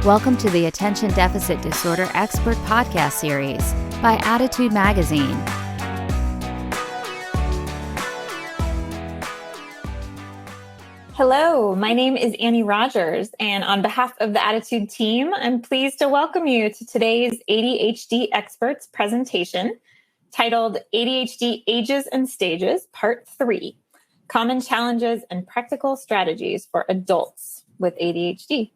Welcome to the Attention Deficit Disorder Expert Podcast Series by Attitude Magazine. Hello, my name is Annie Rogers, and on behalf of the Attitude team, I'm pleased to welcome you to today's ADHD Experts presentation titled ADHD Ages and Stages, Part 3, Common Challenges and Practical Strategies for Adults with ADHD.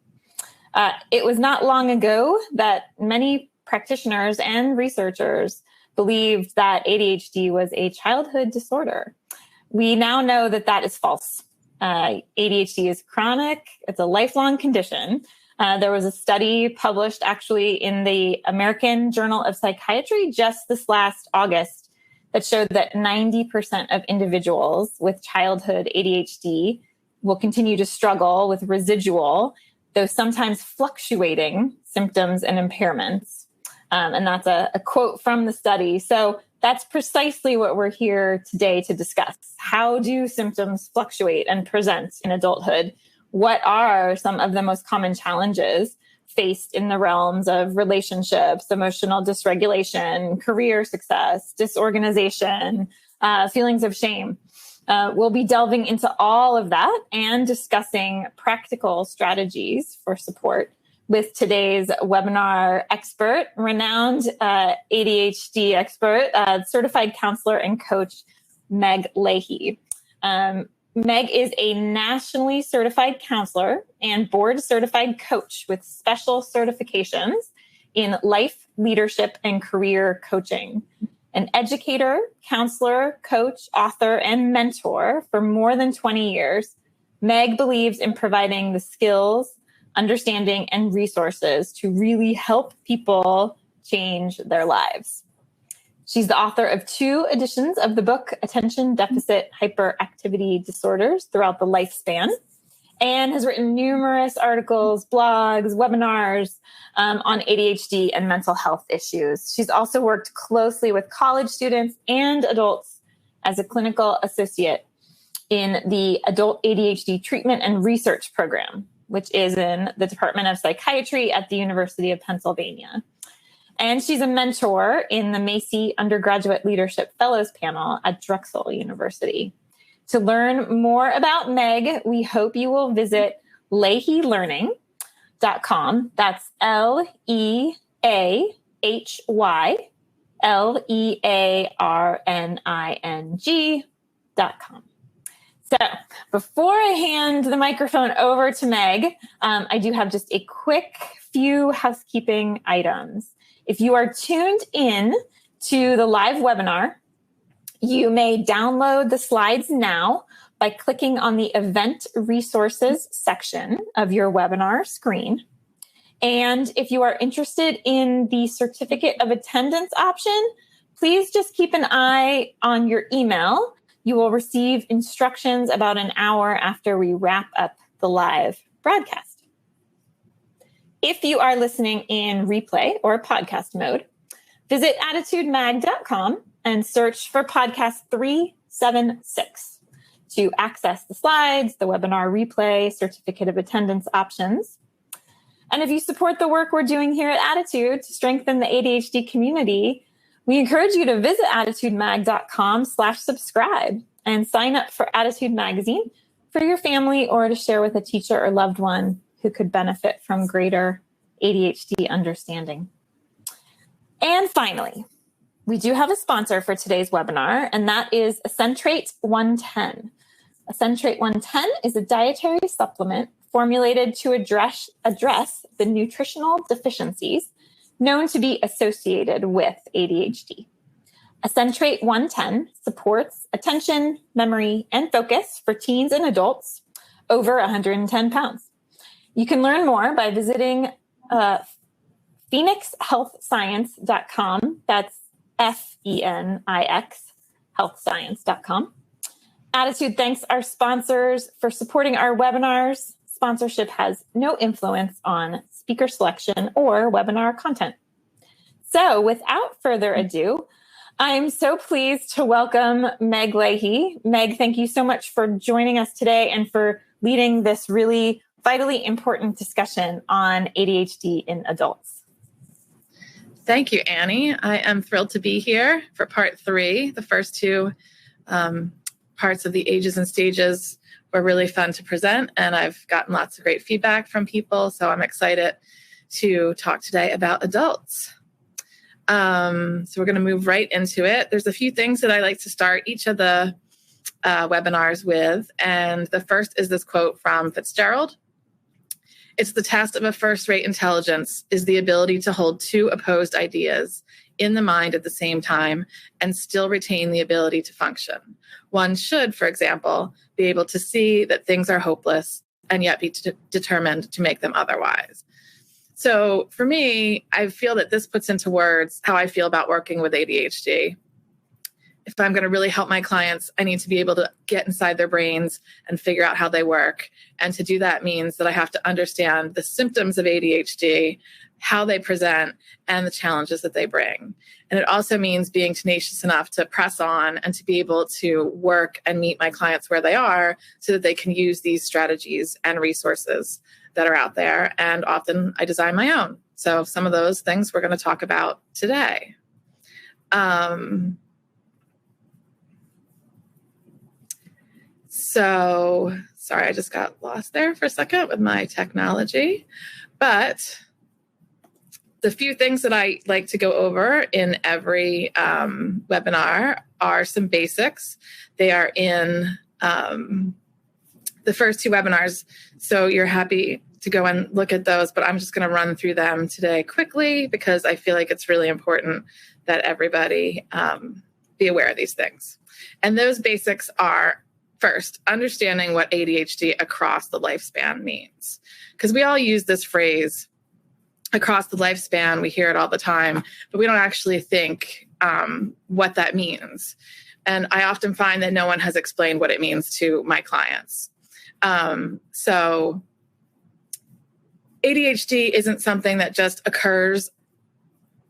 It was not long ago that many practitioners and researchers believed that ADHD was a childhood disorder. We now know that that is false. ADHD is chronic. It's a lifelong condition. There was a study published actually in the American Journal of Psychiatry just this last August that showed that 90% of individuals with childhood ADHD will continue to struggle with residual, though sometimes fluctuating symptoms and impairments. And that's a quote from the study. So that's precisely what we're here today to discuss. How do symptoms fluctuate and present in adulthood? What are some of the most common challenges faced in the realms of relationships, emotional dysregulation, career success, disorganization, feelings of shame? We'll be delving into all of that and discussing practical strategies for support with today's webinar expert, renowned ADHD expert, certified counselor and coach, Meg Leahy. Meg is a nationally certified counselor and board certified coach with special certifications in life, leadership, and career coaching. An educator, counselor, coach, author, and mentor for more than 20 years, Meg believes in providing the skills, understanding, and resources to really help people change their lives. She's the author of 2 editions of the book, Attention Deficit Hyperactivity Disorders Throughout the Lifespan, and has written numerous articles, blogs, webinars on ADHD and mental health issues. She's also worked closely with college students and adults as a clinical associate in the Adult ADHD Treatment and Research Program, which is in the Department of Psychiatry at the University of Pennsylvania. And she's a mentor in the Macy Undergraduate Leadership Fellows Panel at Drexel University. To learn more about Meg, we hope you will visit leahylearning.com. That's LeahyLearning.com. So before I hand the microphone over to Meg, I do have just a quick few housekeeping items. If you are tuned in to the live webinar, you may download the slides now by clicking on the Event Resources section of your webinar screen. And if you are interested in the Certificate of Attendance option, please just keep an eye on your email. You will receive instructions about an hour after we wrap up the live broadcast. If you are listening in replay or podcast mode, visit attitudemag.com and search for podcast 376 to access the slides, the webinar replay, certificate of attendance options. And if you support the work we're doing here at Attitude to strengthen the ADHD community, we encourage you to visit attitudemag.com/subscribe and sign up for Attitude Magazine for your family or to share with a teacher or loved one who could benefit from greater ADHD understanding. And finally, we do have a sponsor for today's webinar, and that is Accentrate 110. Accentrate 110 is a dietary supplement formulated to address the nutritional deficiencies known to be associated with ADHD. Accentrate 110 supports attention, memory, and focus for teens and adults over 110 pounds. You can learn more by visiting phoenixhealthscience.com. That's FENIX healthscience.com. Attitude thanks our sponsors for supporting our webinars. Sponsorship has no influence on speaker selection or webinar content. So without further ado, I'm so pleased to welcome Meg Leahy. Meg, thank you so much for joining us today and for leading this really vitally important discussion on ADHD in adults. Thank you, Annie. I am thrilled to be here for part 3. The first 2 parts of the ages and stages were really fun to present, and I've gotten lots of great feedback from people, so I'm excited to talk today about adults. So we're going to move right into it. There's a few things that I like to start each of the webinars with, and the first is this quote from Fitzgerald. It's the test of a first-rate intelligence is the ability to hold 2 opposed ideas in the mind at the same time and still retain the ability to function. One should, for example, be able to see that things are hopeless and yet be determined to make them otherwise. So for me, I feel that this puts into words how I feel about working with ADHD. If I'm going to really help my clients, I need to be able to get inside their brains and figure out how they work. And to do that means that I have to understand the symptoms of ADHD, how they present, and the challenges that they bring. And it also means being tenacious enough to press on and to be able to work and meet my clients where they are so that they can use these strategies and resources that are out there. And often I design my own. So some of those things we're going to talk about today. So, sorry, I just got lost there for a second with my technology. But the few things that I like to go over in every webinar are some basics. They are in the first 2 webinars, so you're happy to go and look at those, but I'm just going to run through them today quickly because I feel like it's really important that everybody be aware of these things. And those basics are, first, understanding what ADHD across the lifespan means. Because we all use this phrase, across the lifespan, we hear it all the time, but we don't actually think what that means. And I often find that no one has explained what it means to my clients. So ADHD isn't something that just occurs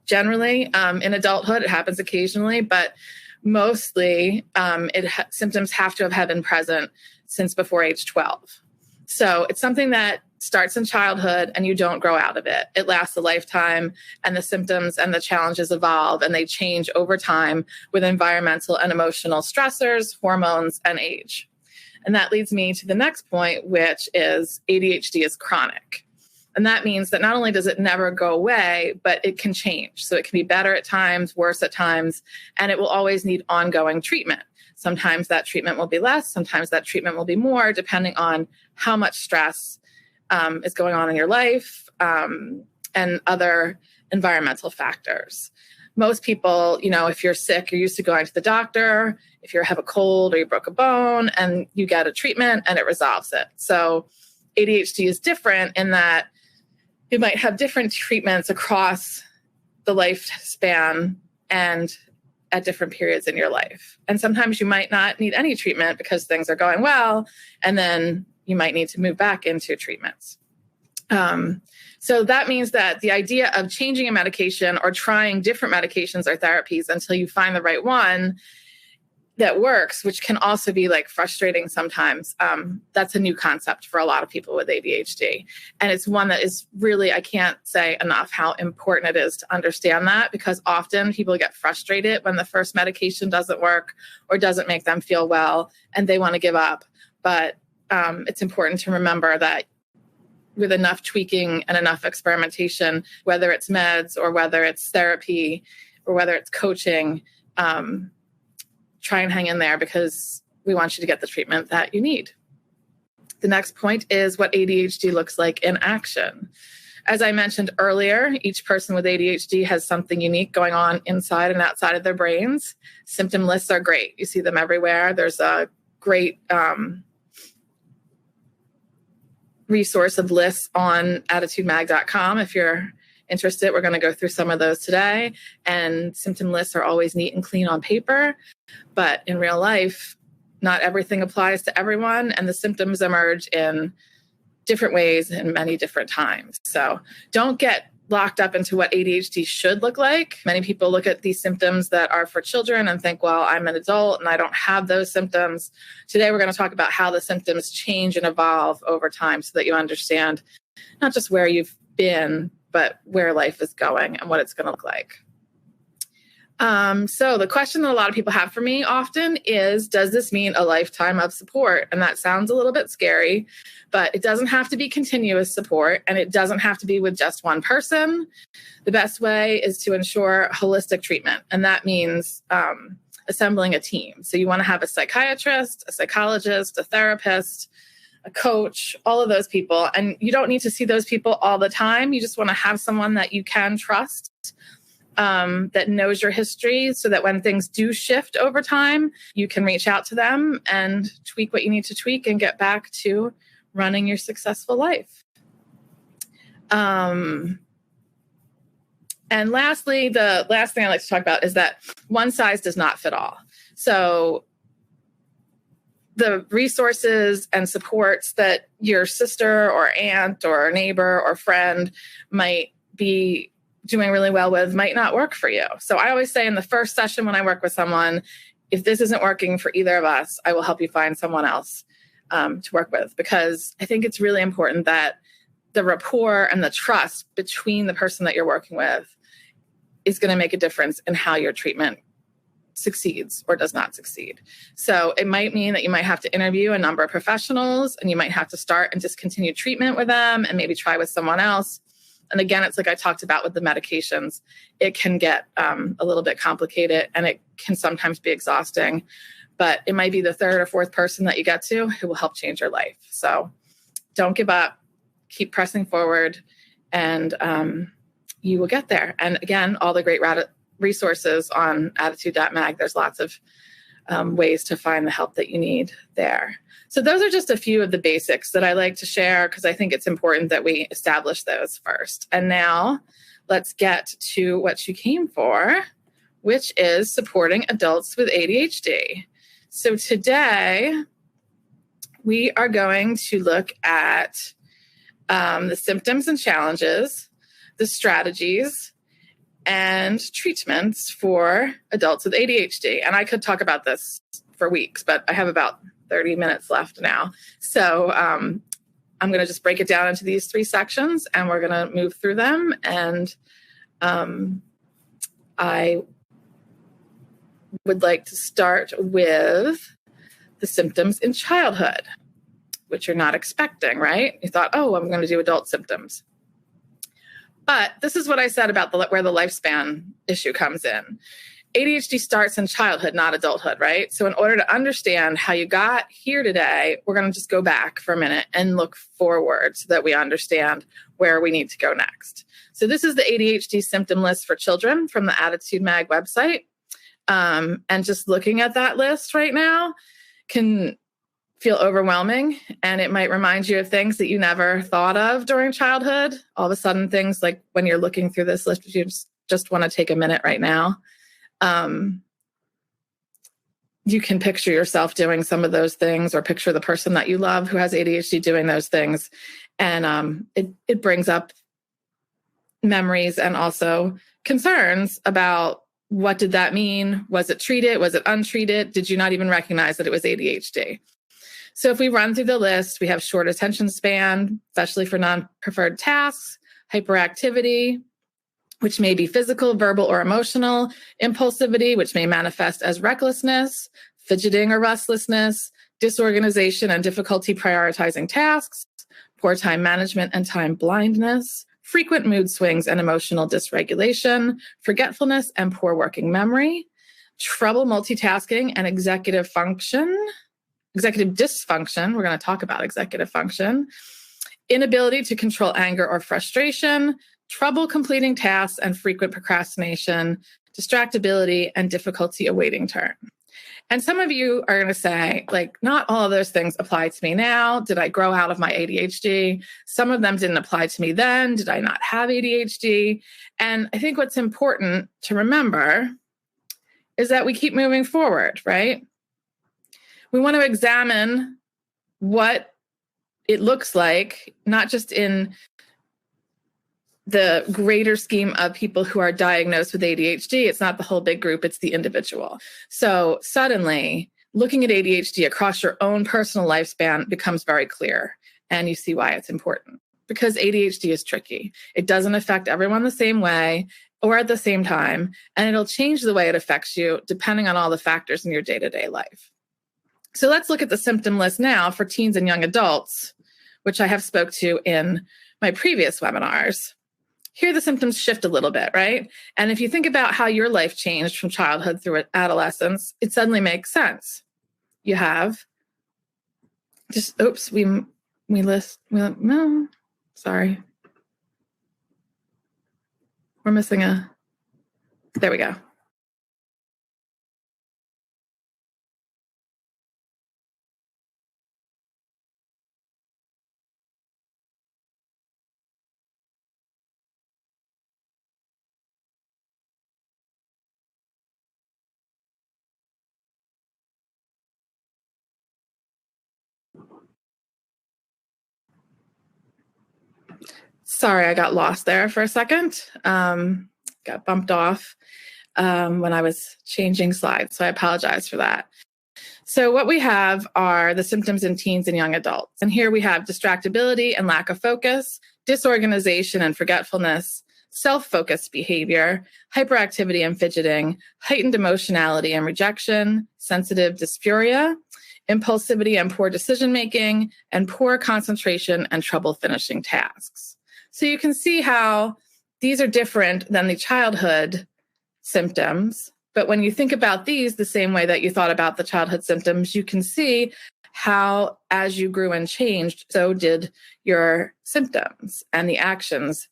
generally in adulthood. It happens occasionally, but mostly symptoms have to have been present since before age 12. So it's something that starts in childhood and you don't grow out of it. It lasts a lifetime, and the symptoms and the challenges evolve and they change over time with environmental and emotional stressors, hormones, and age. And that leads me to the next point, which is ADHD is chronic. And that means that not only does it never go away, but it can change. So it can be better at times, worse at times, and it will always need ongoing treatment. Sometimes that treatment will be less, sometimes that treatment will be more, depending on how much stress is going on in your life and other environmental factors. Most people, if you're sick, you're used to going to the doctor, if you have a cold or you broke a bone, and you get a treatment and it resolves it. So ADHD is different in that you might have different treatments across the lifespan and at different periods in your life. And sometimes you might not need any treatment because things are going well, and then you might need to move back into treatments. So that means that the idea of changing a medication or trying different medications or therapies until you find the right one that works, which can also be frustrating sometimes. That's a new concept for a lot of people with ADHD. And it's one that is really, I can't say enough how important it is to understand that, because often people get frustrated when the first medication doesn't work or doesn't make them feel well and they want to give up. But it's important to remember that with enough tweaking and enough experimentation, whether it's meds or whether it's therapy or whether it's coaching, try and hang in there because we want you to get the treatment that you need. The next point is what ADHD looks like in action. As I mentioned earlier, each person with ADHD has something unique going on inside and outside of their brains. Symptom lists are great. You see them everywhere. There's a great resource of lists on attitudemag.com. If you're interested, we're going to go through some of those today. And symptom lists are always neat and clean on paper. But in real life, not everything applies to everyone, and the symptoms emerge in different ways in many different times. So don't get locked up into what ADHD should look like. Many people look at these symptoms that are for children and think, well, I'm an adult and I don't have those symptoms. Today, we're going to talk about how the symptoms change and evolve over time so that you understand not just where you've been, but where life is going and what it's going to look like. So the question that a lot of people have for me often is, does this mean a lifetime of support? And that sounds a little bit scary, but it doesn't have to be continuous support, and it doesn't have to be with just one person. The best way is to ensure holistic treatment, and that means assembling a team. So you want to have a psychiatrist, a psychologist, a therapist, a coach, all of those people. And you don't need to see those people all the time. You just want to have someone that you can trust, that knows your history, so that when things do shift over time, you can reach out to them and tweak what you need to tweak and get back to running your successful life. And lastly, the last thing I like to talk about is that one size does not fit all. So the resources and supports that your sister or aunt or neighbor or friend might be doing really well with might not work for you. So I always say in the first session when I work with someone, if this isn't working for either of us, I will help you find someone else to work with, because I think it's really important that the rapport and the trust between the person that you're working with is going to make a difference in how your treatment succeeds or does not succeed. So it might mean that you might have to interview a number of professionals, and you might have to start and discontinue treatment with them and maybe try with someone else. And again, it's like I talked about with the medications, it can get a little bit complicated and it can sometimes be exhausting, but it might be the third or fourth person that you get to who will help change your life. So don't give up, keep pressing forward, and you will get there. And again, all the great resources on attitude.mag, there's lots of ways to find the help that you need there. So those are just a few of the basics that I like to share, because I think it's important that we establish those first. And now let's get to what you came for, which is supporting adults with ADHD. So today we are going to look at the symptoms and challenges, the strategies, and treatments for adults with ADHD. And I could talk about this for weeks, but I have about 30 minutes left now. So I'm going to just break it down into these 3 sections, and we're going to move through them. And I would like to start with the symptoms in childhood, which you're not expecting, right? You thought, oh, I'm going to do adult symptoms. But this is what I said about where the lifespan issue comes in. ADHD starts in childhood, not adulthood, right? So in order to understand how you got here today, we're going to just go back for a minute and look forward so that we understand where we need to go next. So this is the ADHD symptom list for children from the Attitude Mag website. And just looking at that list right now can feel overwhelming, and it might remind you of things that you never thought of during childhood. All of a sudden, things like when you're looking through this list, you just want to take a minute right now. You can picture yourself doing some of those things, or picture the person that you love who has ADHD doing those things. And it brings up memories and also concerns about, what did that mean? Was it treated? Was it untreated? Did you not even recognize that it was ADHD? So if we run through the list, we have short attention span, especially for non-preferred tasks, hyperactivity, which may be physical, verbal, or emotional, impulsivity, which may manifest as recklessness, fidgeting or restlessness, disorganization and difficulty prioritizing tasks, poor time management and time blindness, frequent mood swings and emotional dysregulation, forgetfulness and poor working memory, trouble multitasking and executive dysfunction. We're going to talk about executive function, inability to control anger or frustration, trouble completing tasks and frequent procrastination, distractibility, and difficulty awaiting turn. And some of you are going to say, like, not all of those things apply to me now. Did I grow out of my ADHD? Some of them didn't apply to me then. Did I not have ADHD? And I think what's important to remember is that we keep moving forward, right? We want to examine what it looks like, not just in the greater scheme of people who are diagnosed with ADHD, it's not the whole big group, it's the individual. So suddenly, looking at ADHD across your own personal lifespan becomes very clear, and you see why it's important. Because ADHD is tricky. It doesn't affect everyone the same way or at the same time, and it'll change the way it affects you depending on all the factors in your day-to-day life. So let's look at the symptom list now for teens and young adults, which I have spoke to in my previous webinars. Here the symptoms shift a little bit, right? And if you think about how your life changed from childhood through adolescence, it suddenly makes sense. You have just, sorry. We're missing there we go. Sorry, I got lost there for a second. Got bumped off when I was changing slides, so I apologize for that. So what we have are the symptoms in teens and young adults. And here we have distractibility and lack of focus, disorganization and forgetfulness, self-focused behavior, hyperactivity and fidgeting, heightened emotionality and rejection, sensitive dysphoria, impulsivity and poor decision-making, and poor concentration and trouble finishing tasks. So you can see how these are different than the childhood symptoms. But when you think about these the same way that you thought about the childhood symptoms, you can see how as you grew and changed, so did your symptoms and the actions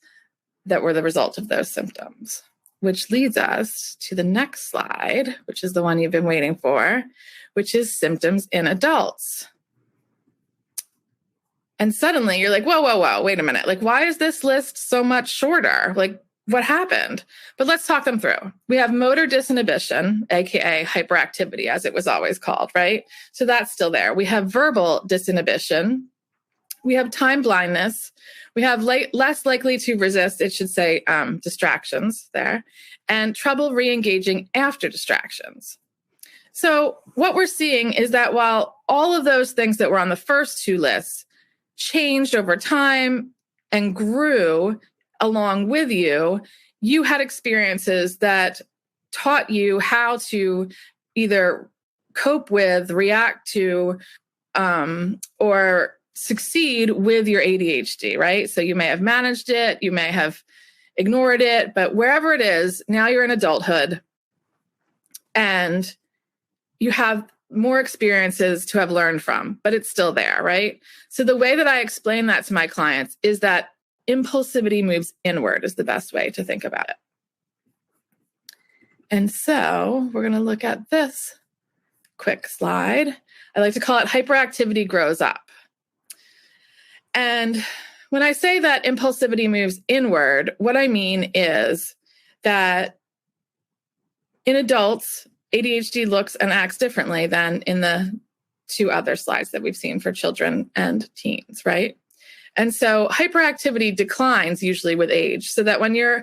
that were the result of those symptoms. Which leads us to the next slide, which is the one you've been waiting for, which is symptoms in adults. And suddenly you're like, whoa, wait a minute. Like, why is this list so much shorter? Like, what happened? But let's talk them through. We have motor disinhibition, aka hyperactivity, as it was always called, right? So that's still there. We have verbal disinhibition. We have time blindness. We have less likely to resist, it should say distractions there, and trouble re-engaging after distractions. So what we're seeing is that while all of those things that were on the first two lists changed over time and grew along with you, you had experiences that taught you how to either cope with, react to, or succeed with your ADHD, right? So you may have managed it, you may have ignored it, but wherever it is, now you're in adulthood and you have more experiences to have learned from, but it's still there, right? So the way that I explain that to my clients is that impulsivity moves inward is the best way to think about it. And so we're going to look at this quick slide. I like to call it hyperactivity grows up. And when I say that impulsivity moves inward, what I mean is that in adults, ADHD looks and acts differently than in the two other slides that we've seen for children and teens, right? And so hyperactivity declines usually with age, so that when you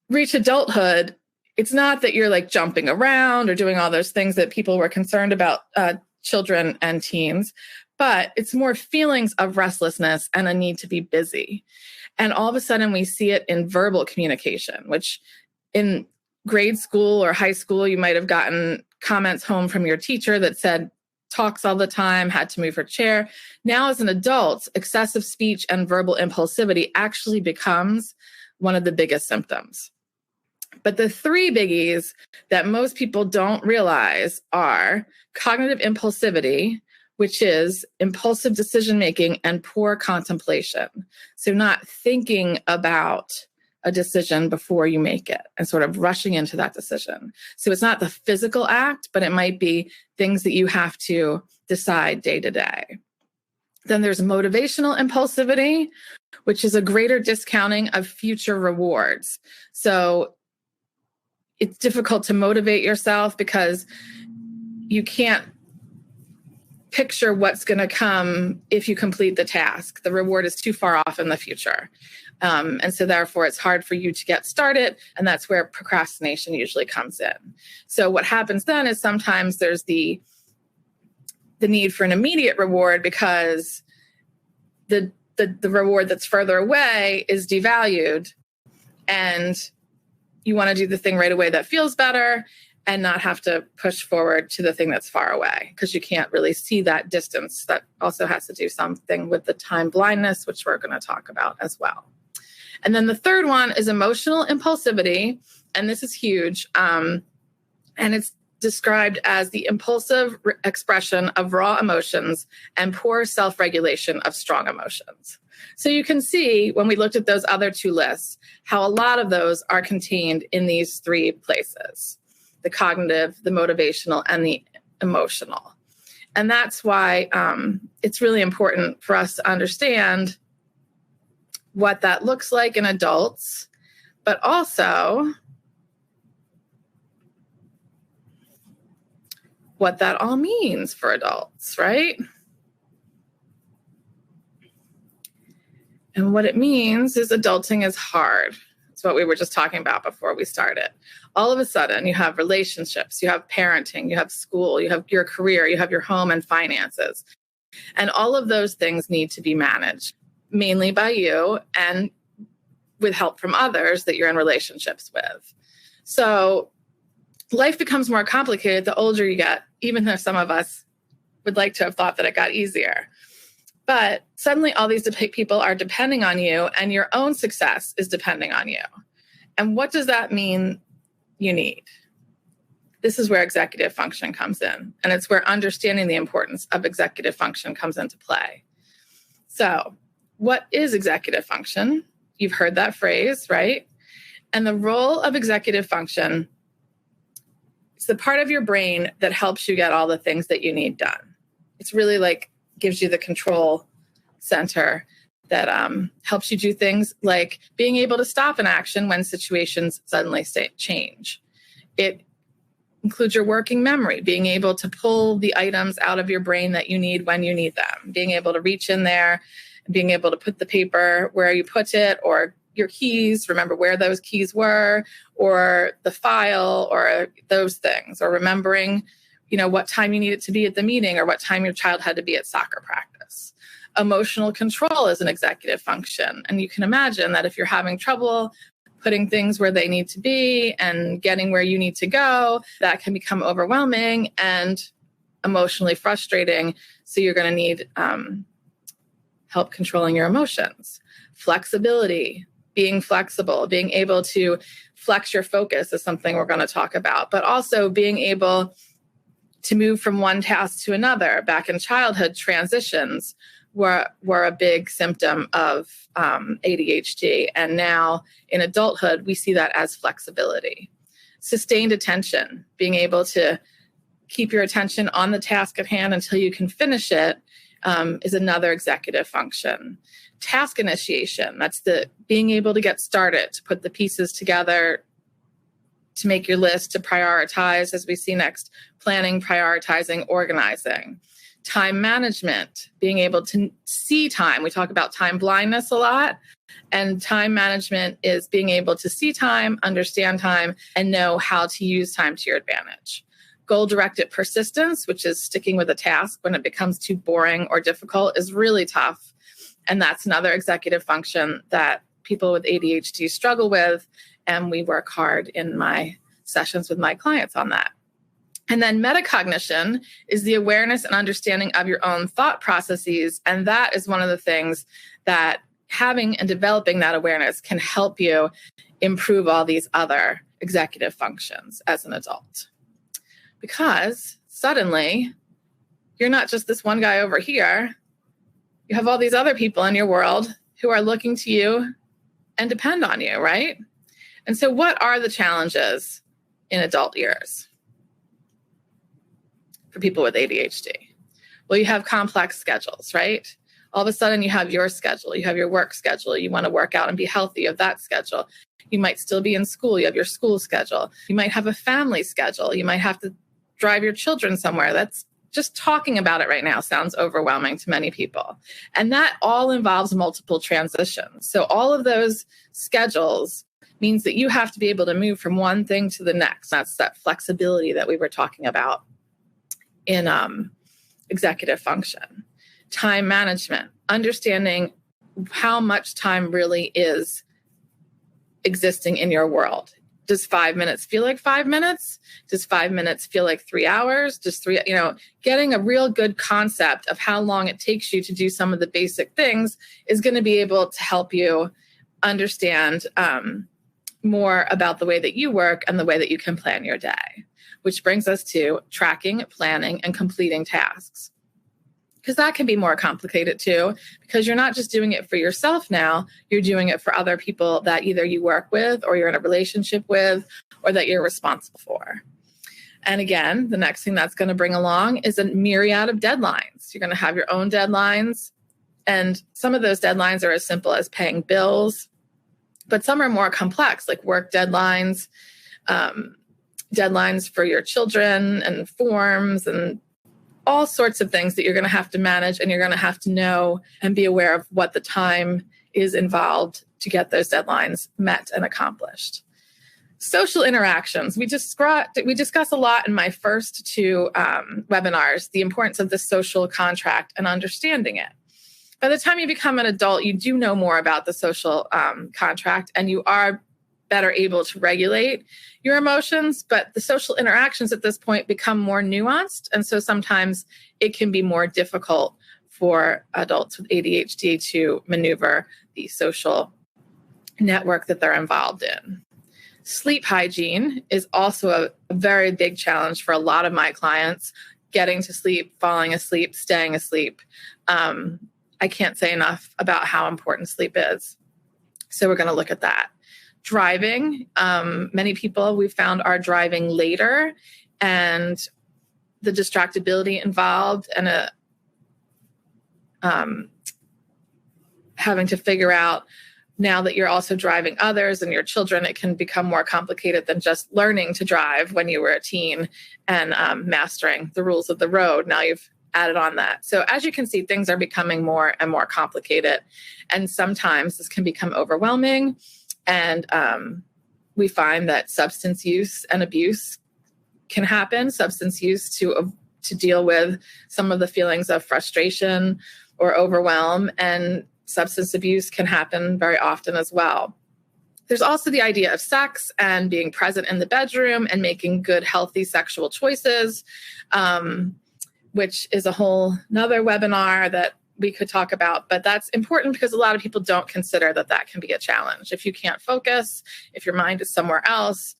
reach adulthood, it's not that you're like jumping around or doing all those things that people were concerned about children and teens, but it's more feelings of restlessness and a need to be busy. And all of a sudden we see it in verbal communication, which in grade school or high school, you might have gotten comments home from your teacher that said, talks all the time, had to move her chair. Now as an adult, excessive speech and verbal impulsivity actually becomes one of the biggest symptoms. But the three biggies that most people don't realize are cognitive impulsivity, which is impulsive decision-making and poor contemplation. So not thinking about a decision before you make it and sort of rushing into that decision. So it's not the physical act, but it might be things that you have to decide day to day. Then there's motivational impulsivity, which is a greater discounting of future rewards. So it's difficult to motivate yourself because you can't picture what's going to come if you complete the task. The reward is too far off in the future. And so therefore, it's hard for you to get started. And that's where procrastination usually comes in. So what happens then is sometimes there's the need for an immediate reward because the reward that's further away is devalued. And you want to do the thing right away that feels better and not have to push forward to the thing that's far away because you can't really see that distance. That also has to do something with the time blindness, which we're going to talk about as well. And then the third one is emotional impulsivity. And this is huge. And it's described as the impulsive expression of raw emotions and poor self-regulation of strong emotions. So you can see when we looked at those other two lists, how a lot of those are contained in these three places: the cognitive, the motivational, and the emotional. And that's why it's really important for us to understand what that looks like in adults, but also what that all means for adults, right? And what it means is adulting is hard. It's what we were just talking about before we started. All of a sudden, you have relationships, you have parenting, you have school, you have your career, you have your home and finances. And all of those things need to be managed, mainly by you and with help from others that you're in relationships with. So life becomes more complicated the older you get, even though some of us would like to have thought that it got easier. But suddenly all these people are depending on you and your own success is depending on you. And what does that mean you need? This is where executive function comes in. And it's where understanding the importance of executive function comes into play. So what is executive function? You've heard that phrase, right? And the role of executive function is the part of your brain that helps you get all the things that you need done. It's really like gives you the control center that helps you do things like being able to stop an action when situations suddenly change. It includes your working memory, being able to pull the items out of your brain that you need when you need them, being able to reach in there, being able to put the paper where you put it, or your keys, remember where those keys were, or the file, or those things, or remembering what time you needed to be at the meeting or what time your child had to be at soccer practice. Emotional control is an executive function. And you can imagine that if you're having trouble putting things where they need to be and getting where you need to go, that can become overwhelming and emotionally frustrating. So you're going to need help controlling your emotions. Flexibility, being flexible, being able to flex your focus is something we're going to talk about, but also being able to move from one task to another. Back in childhood, transitions were a big symptom of ADHD. And now in adulthood, we see that as flexibility. Sustained attention, being able to keep your attention on the task at hand until you can finish it, is another executive function. Task initiation, that's the being able to get started, to put the pieces together, to make your list, to prioritize, as we see next, planning, prioritizing, organizing. Time management, being able to see time. We talk about time blindness a lot, and time management is being able to see time, understand time, and know how to use time to your advantage. Goal-directed persistence, which is sticking with a task when it becomes too boring or difficult, is really tough. And that's another executive function that people with ADHD struggle with. And we work hard in my sessions with my clients on that. And then metacognition is the awareness and understanding of your own thought processes. And that is one of the things that having and developing that awareness can help you improve all these other executive functions as an adult. Because suddenly, you're not just this one guy over here. You have all these other people in your world who are looking to you and depend on you, right? And so what are the challenges in adult years for people with ADHD? Well, you have complex schedules, right? All of a sudden you have your schedule, you have your work schedule, you want to work out and be healthy of that schedule. You might still be in school, you have your school schedule. You might have a family schedule. You might have to drive your children somewhere. That's just talking about it right now sounds overwhelming to many people. And that all involves multiple transitions. So all of those schedules means that you have to be able to move from one thing to the next. That's that flexibility that we were talking about in executive function. Time management, understanding how much time really is existing in your world. Does 5 minutes feel like 5 minutes? Does 5 minutes feel like 3 hours? Getting a real good concept of how long it takes you to do some of the basic things is going to be able to help you understand more about the way that you work and the way that you can plan your day, which brings us to tracking, planning, and completing tasks. Because that can be more complicated too, because you're not just doing it for yourself now, you're doing it for other people that either you work with or you're in a relationship with or that you're responsible for. And again, the next thing that's going to bring along is a myriad of deadlines. You're going to have your own deadlines. And some of those deadlines are as simple as paying bills, but some are more complex, like work deadlines, deadlines for your children and forms and all sorts of things that you're going to have to manage, and you're going to have to know and be aware of what the time is involved to get those deadlines met and accomplished. Social interactions. We discuss a lot in my first two webinars, the importance of the social contract and understanding it. By the time you become an adult, you do know more about the social contract, and you are better able to regulate your emotions, but the social interactions at this point become more nuanced. And so sometimes it can be more difficult for adults with ADHD to maneuver the social network that they're involved in. Sleep hygiene is also a very big challenge for a lot of my clients, getting to sleep, falling asleep, staying asleep. I can't say enough about how important sleep is. So we're going to look at that. Driving, many people we found are driving later, and the distractibility involved and having to figure out now that you're also driving others and your children, it can become more complicated than just learning to drive when you were a teen and mastering the rules of the road. Now you've added on that. So as you can see, things are becoming more and more complicated, and sometimes this can become overwhelming. And we find that substance use and abuse can happen. Substance use to deal with some of the feelings of frustration or overwhelm, and substance abuse can happen very often as well. There's also the idea of sex and being present in the bedroom and making good, healthy sexual choices, which is a whole nother webinar that we could talk about, but that's important because a lot of people don't consider that can be a challenge. If you can't focus, if your mind is somewhere else,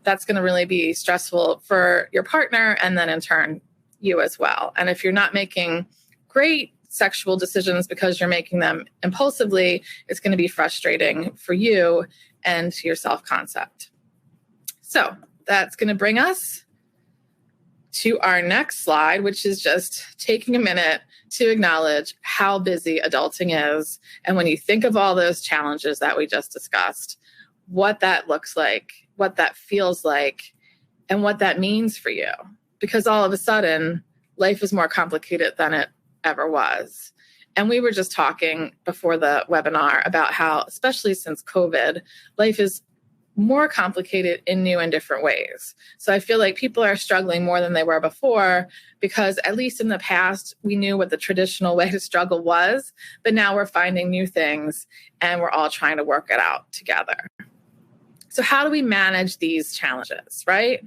that's going to really be stressful for your partner and then in turn you as well. And if you're not making great sexual decisions because you're making them impulsively, it's going to be frustrating for you and your self-concept. So that's going to bring us to our next slide, which is just taking a minute to acknowledge how busy adulting is. And when you think of all those challenges that we just discussed, what that looks like, what that feels like, and what that means for you. Because all of a sudden, life is more complicated than it ever was. And we were just talking before the webinar about how, especially since COVID, life is more complicated in new and different ways. So I feel like people are struggling more than they were before, because at least in the past, we knew what the traditional way to struggle was, but now we're finding new things and we're all trying to work it out together. So how do we manage these challenges, right?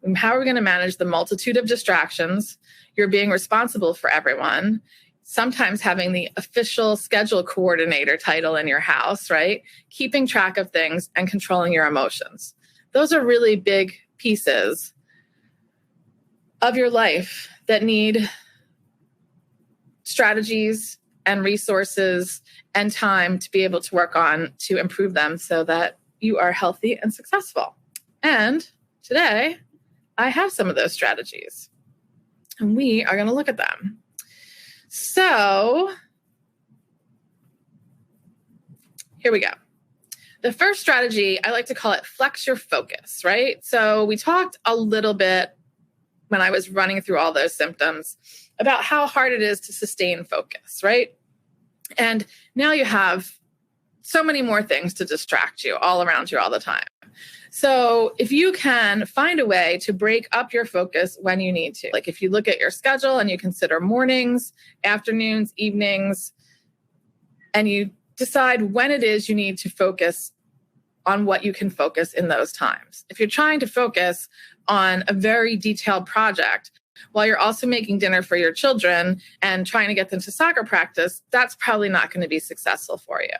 And how are we going to manage the multitude of distractions? You're being responsible for everyone. Sometimes having the official schedule coordinator title in your house, right? Keeping track of things and controlling your emotions. Those are really big pieces of your life that need strategies and resources and time to be able to work on to improve them so that you are healthy and successful. And today, I have some of those strategies, and we are going to look at them. So here we go. The first strategy, I like to call it flex your focus, right? So we talked a little bit when I was running through all those symptoms about how hard it is to sustain focus, right? And now you have so many more things to distract you all around you all the time. So if you can find a way to break up your focus when you need to, like if you look at your schedule and you consider mornings, afternoons, evenings, and you decide when it is you need to focus on what you can focus in those times. If you're trying to focus on a very detailed project while you're also making dinner for your children and trying to get them to soccer practice, that's probably not going to be successful for you.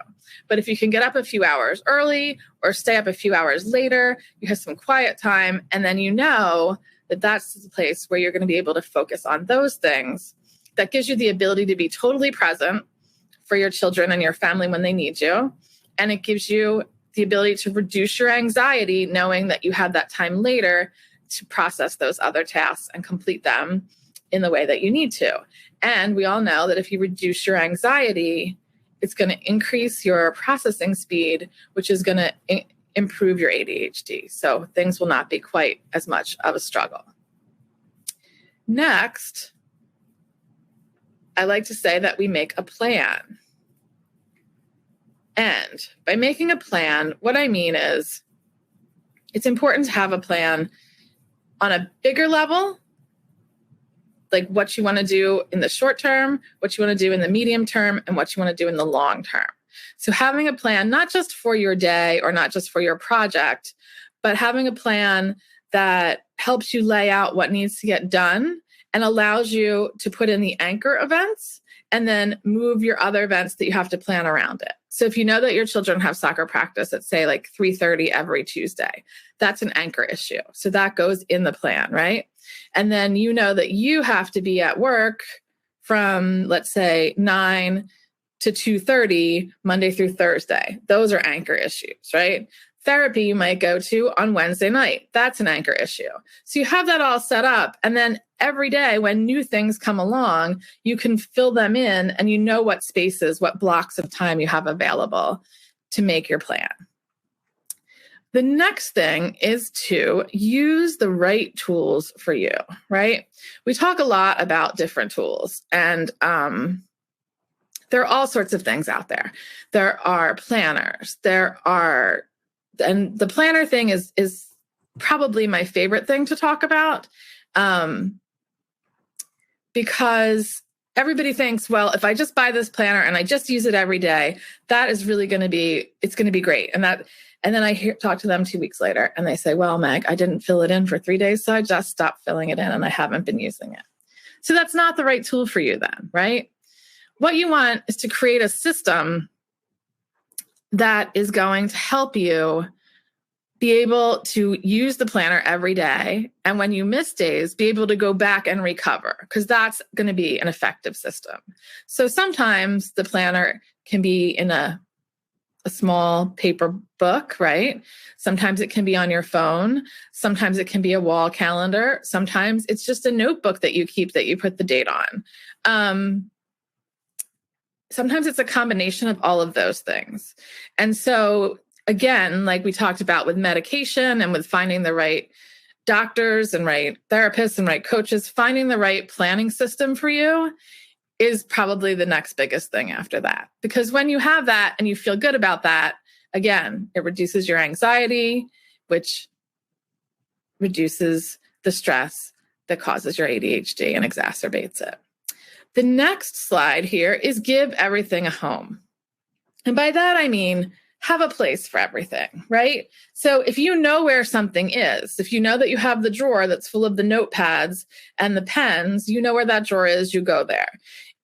But if you can get up a few hours early or stay up a few hours later, you have some quiet time, and then you know that that's the place where you're going to be able to focus on those things. That gives you the ability to be totally present for your children and your family when they need you. And it gives you the ability to reduce your anxiety, knowing that you have that time later to process those other tasks and complete them in the way that you need to. And we all know that if you reduce your anxiety, it's going to increase your processing speed, which is going to improve your ADHD. So things will not be quite as much of a struggle. Next, I like to say that we make a plan. And by making a plan, what I mean is it's important to have a plan on a bigger level, like what you want to do in the short term, what you want to do in the medium term, and what you want to do in the long term. So having a plan, not just for your day or not just for your project, but having a plan that helps you lay out what needs to get done and allows you to put in the anchor events and then move your other events that you have to plan around it. So if you know that your children have soccer practice at, say, like 3:30 every Tuesday, that's an anchor issue. So that goes in the plan, right? And then you know that you have to be at work from, let's say, 9 to 2:30, Monday through Thursday. Those are anchor issues, right? Therapy you might go to on Wednesday night. That's an anchor issue. So you have that all set up. And then every day when new things come along, you can fill them in and you know what spaces, what blocks of time you have available to make your plan. The next thing is to use the right tools for you, right? We talk a lot about different tools, and there are all sorts of things out there. There are planners. And the planner thing is probably my favorite thing to talk about, because everybody thinks, well, if I just buy this planner and I just use it every day, that is really going to be great. And then I talk to them 2 weeks later and they say, well, Meg, I didn't fill it in for 3 days, so I just stopped filling it in and I haven't been using it. So that's not the right tool for you then, right? What you want is to create a system that is going to help you be able to use the planner every day. And when you miss days, be able to go back and recover, because that's going to be an effective system. So sometimes the planner can be in a small paper book, right? Sometimes it can be on your phone. Sometimes it can be a wall calendar. Sometimes it's just a notebook that you keep that you put the date on. Sometimes it's a combination of all of those things. And so again, like we talked about with medication and with finding the right doctors and right therapists and right coaches, finding the right planning system for you is probably the next biggest thing after that. Because when you have that and you feel good about that, again, it reduces your anxiety, which reduces the stress that causes your ADHD and exacerbates it. The next slide here is give everything a home. And by that, I mean, have a place for everything, right? So if you know where something is, if you know that you have the drawer that's full of the notepads and the pens, you know where that drawer is, you go there.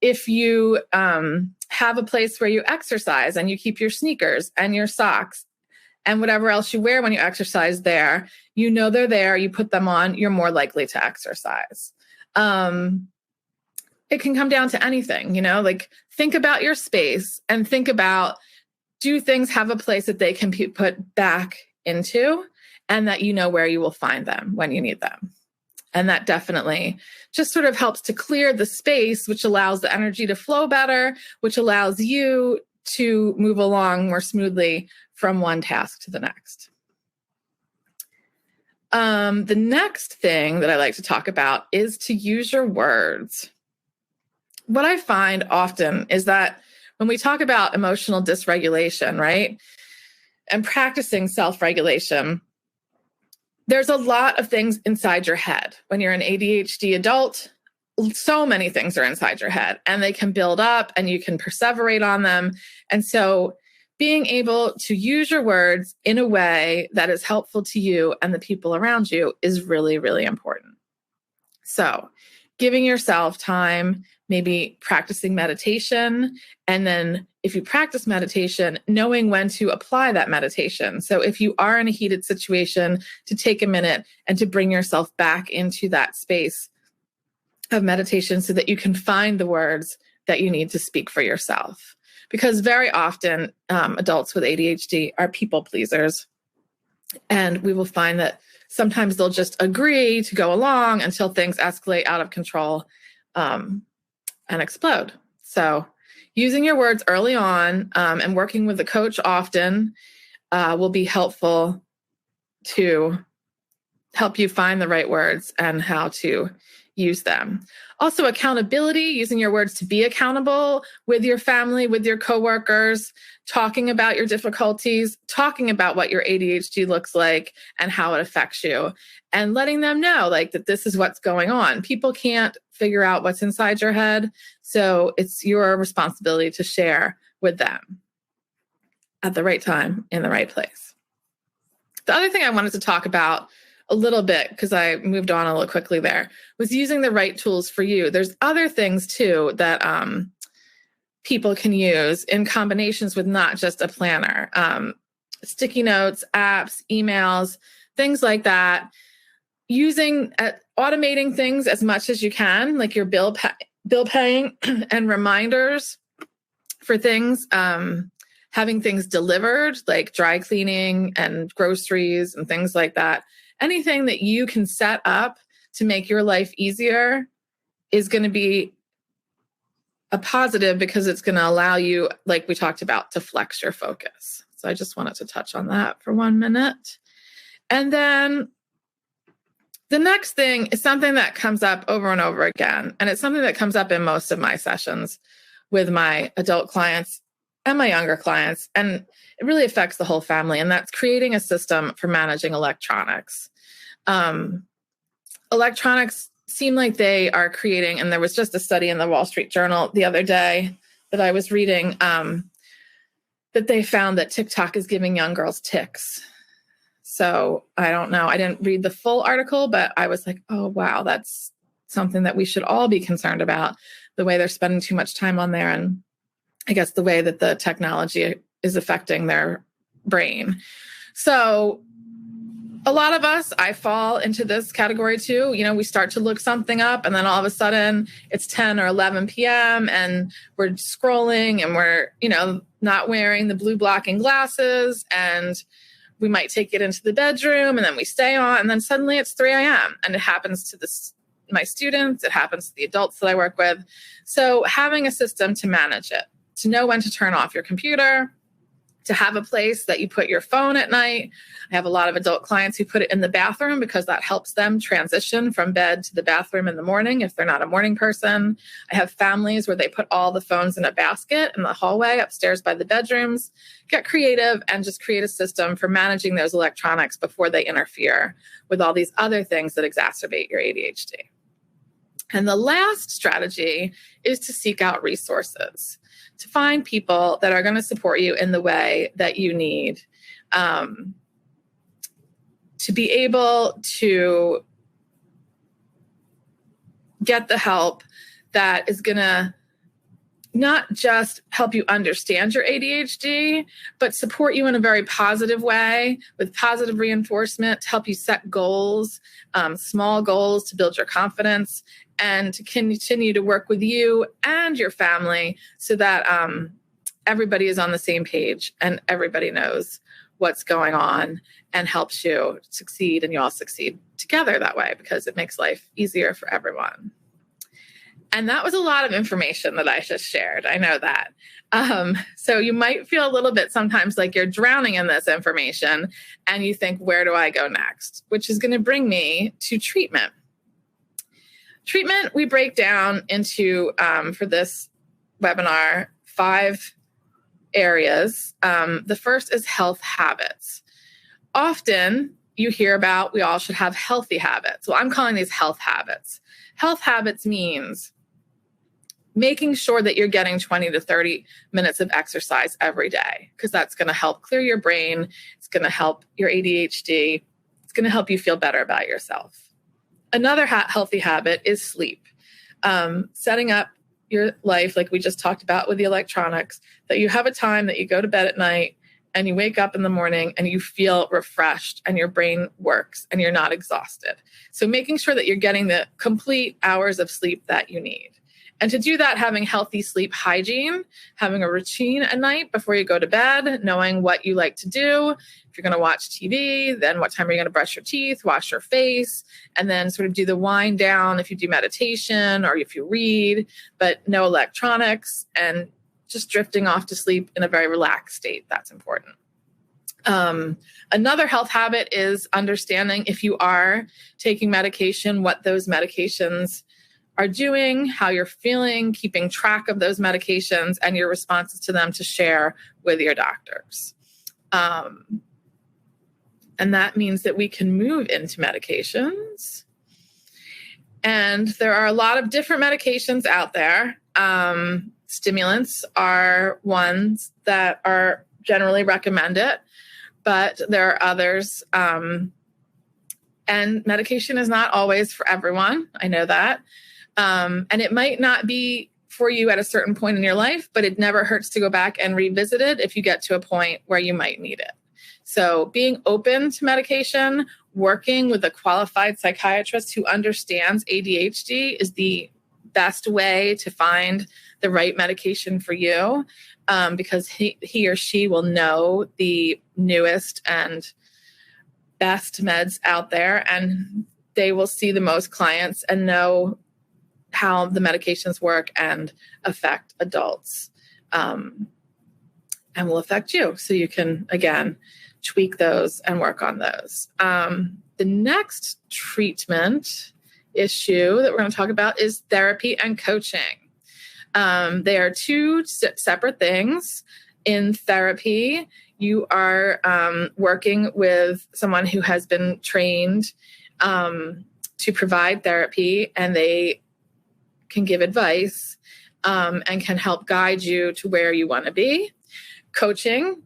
If you have a place where you exercise and you keep your sneakers and your socks and whatever else you wear when you exercise there, you know they're there, you put them on, you're more likely to exercise. It can come down to anything, like think about your space and think about, do things have a place that they can be put back into and that you know where you will find them when you need them? And that definitely just sort of helps to clear the space, which allows the energy to flow better, which allows you to move along more smoothly from one task to the next. The next thing that I like to talk about is to use your words. What I find often is that when we talk about emotional dysregulation, right, and practicing self-regulation, there's a lot of things inside your head. When you're an ADHD adult, so many things are inside your head and they can build up and you can perseverate on them. And so being able to use your words in a way that is helpful to you and the people around you is really, really important. So giving yourself time, maybe practicing meditation, and then if you practice meditation, knowing when to apply that meditation. So if you are in a heated situation, to take a minute and to bring yourself back into that space of meditation so that you can find the words that you need to speak for yourself. Because very often adults with ADHD are people pleasers. And we will find that sometimes they'll just agree to go along until things escalate out of control and explode. So using your words early on and working with the coach often will be helpful to help you find the right words and how to use them. Also, accountability, using your words to be accountable with your family, with your coworkers, talking about your difficulties, talking about what your ADHD looks like and how it affects you, and letting them know like that this is what's going on. People can't figure out what's inside your head, so it's your responsibility to share with them at the right time, in the right place. The other thing I wanted to talk about a little bit, because I moved on a little quickly there, was using the right tools for you. There's other things too that people can use in combinations with not just a planner. Sticky notes, apps, emails, things like that. Automating things as much as you can, like your bill paying and reminders for things. Having things delivered, like dry cleaning and groceries and things like that. Anything that you can set up to make your life easier is going to be a positive because it's going to allow you, like we talked about, to flex your focus. So I just wanted to touch on that for 1 minute. And then the next thing is something that comes up over and over again. And it's something that comes up in most of my sessions with my adult clients and my younger clients. And it really affects the whole family. And that's creating a system for managing electronics. Electronics seem like they are creating, and there was just a study in the Wall Street Journal the other day that I was reading, that they found that TikTok is giving young girls tics. So I don't know. I didn't read the full article, but I was like, oh, wow, that's something that we should all be concerned about, the way they're spending too much time on there. And I guess the way that the technology is affecting their brain. So a lot of us, I fall into this category too. You know, we start to look something up and then all of a sudden it's 10 or 11 p.m. and we're scrolling and we're, not wearing the blue blocking glasses, and we might take it into the bedroom and then we stay on, and then suddenly it's 3 a.m. and it happens to my students, it happens to the adults that I work with. So having a system to manage it, to know when to turn off your computer, to have a place that you put your phone at night. I have a lot of adult clients who put it in the bathroom because that helps them transition from bed to the bathroom in the morning if they're not a morning person. I have families where they put all the phones in a basket in the hallway upstairs by the bedrooms. Get creative and just create a system for managing those electronics before they interfere with all these other things that exacerbate your ADHD. And the last strategy is to seek out resources, to find people that are going to support you in the way that you need, to be able to get the help that is going to not just help you understand your ADHD, but support you in a very positive way with positive reinforcement to help you set goals, small goals to build your confidence, and to continue to work with you and your family so that everybody is on the same page and everybody knows what's going on and helps you succeed, and you all succeed together that way because it makes life easier for everyone. And that was a lot of information that I just shared. I know that. So you might feel a little bit sometimes like you're drowning in this information and you think, where do I go next? Which is going to bring me to treatment. Treatment, we break down into, for this webinar, 5 areas. The first is health habits. Often you hear about we all should have healthy habits. Well, I'm calling these health habits. Health habits means making sure that you're getting 20 to 30 minutes of exercise every day, because that's going to help clear your brain. It's going to help your ADHD. It's going to help you feel better about yourself. Another healthy habit is sleep. Setting up your life, like we just talked about with the electronics, that you have a time that you go to bed at night and you wake up in the morning and you feel refreshed and your brain works and you're not exhausted. So making sure that you're getting the complete hours of sleep that you need. And to do that, having healthy sleep hygiene, having a routine at night before you go to bed, knowing what you like to do. If you're going to watch TV, then what time are you going to brush your teeth, wash your face, and then sort of do the wind down if you do meditation or if you read, but no electronics and just drifting off to sleep in a very relaxed state. That's important. Another health habit is understanding if you are taking medication, what those medications are doing, how you're feeling, keeping track of those medications and your responses to them to share with your doctors. And that means that we can move into medications. And there are a lot of different medications out there. Stimulants are ones that are generally recommended, but there are others. And medication is not always for everyone. I know that. And it might not be for you at a certain point in your life, but it never hurts to go back and revisit it if you get to a point where you might need it. So being open to medication, working with a qualified psychiatrist who understands ADHD is the best way to find the right medication for you, because he or she will know the newest and best meds out there, and they will see the most clients and know how the medications work and affect adults, and will affect you. So you can, again, tweak those and work on those. The next treatment issue that we're going to talk about is therapy and coaching. They are 2 separate things. In therapy, you are working with someone who has been trained to provide therapy, and they can give advice and can help guide you to where you want to be. Coaching,